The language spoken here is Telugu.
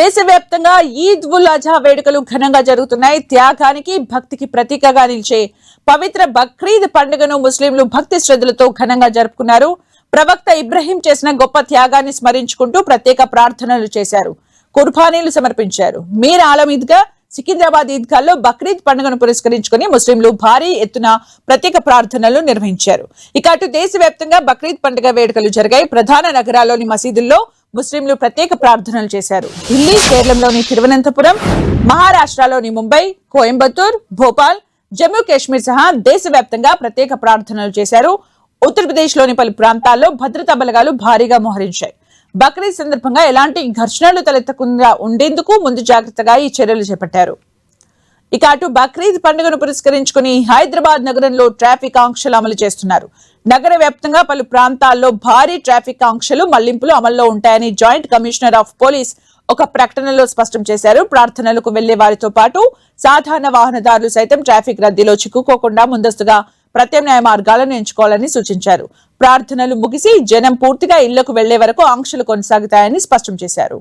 దేశవ్యాప్తంగా ఈద్ ఉల్ అజా వేడుకలు ఘనంగా జరుగుతున్నాయి. త్యాగానికి భక్తికి ప్రతీకగా నిలిచే పవిత్ర బక్రీద్ పండుగను ముస్లింలు భక్తి శ్రద్ధలతో ఘనంగా జరుపుకున్నారు. ప్రవక్త ఇబ్రహీం చేసిన గొప్ప త్యాగాన్ని స్మరించుకుంటూ ప్రత్యేక ప్రార్థనలు చేశారు, కుర్బానీలు సమర్పించారు. మీర్ ఆలం ఈద్గా, సికింద్రాబాద్ ఈద్గాల్లో బక్రీద్ పండుగను పురస్కరించుకుని ముస్లింలు భారీ ఎత్తున ప్రత్యేక ప్రార్థనలు నిర్వహించారు. ఇక అటు దేశవ్యాప్తంగా బక్రీద్ పండుగ వేడుకలు జరిగాయి. ప్రధాన నగరాల్లోని మసీదుల్లో ముస్లింలు ప్రత్యేక ప్రార్థనలు చేశారు. ఢిల్లీ, కేరళంలోని తిరువనంతపురం, మహారాష్ట్రలోని ముంబై, కోయంబత్తూర్, భోపాల్, జమ్మూ కాశ్మీర్ సహా దేశవ్యాప్తంగా ప్రత్యేక ప్రార్థనలు చేశారు. ఉత్తరప్రదేశ్ లోని పలు ప్రాంతాల్లో భద్రతా బలగాలు భారీగా మోహరించాయి. బక్రీద్ సందర్భంగా ఎలాంటి ఘర్షణలు తలెత్తకుండా ఉండేందుకు ముందు జాగ్రత్తగా ఈ చర్యలు చేపట్టారు. ఇక అటు బక్రీద్ పండుగను పురస్కరించుకుని హైదరాబాద్ నగరంలో ట్రాఫిక్ ఆంక్షలు అమలు చేస్తున్నారు. నగర వ్యాప్తంగా పలు ప్రాంతాల్లో భారీ ట్రాఫిక్ ఆంక్షలు, మళ్లింపులు అమల్లో ఉంటాయని జాయింట్ కమిషనర్ ఆఫ్ పోలీస్ ఒక ప్రకటనలో స్పష్టం చేశారు. ప్రార్థనలకు వెళ్లే వారితో పాటు సాధారణ వాహనదారులు సైతం ట్రాఫిక్ రద్దీలో చిక్కుకోకుండా ముందస్తుగా ప్రత్యామ్నాయ మార్గాలను ఎంచుకోవాలని సూచించారు. ప్రార్థనలు ముగిసి జనం పూర్తిగా ఇళ్లకు వెళ్లే వరకు ఆంక్షలు కొనసాగుతాయని స్పష్టం చేశారు.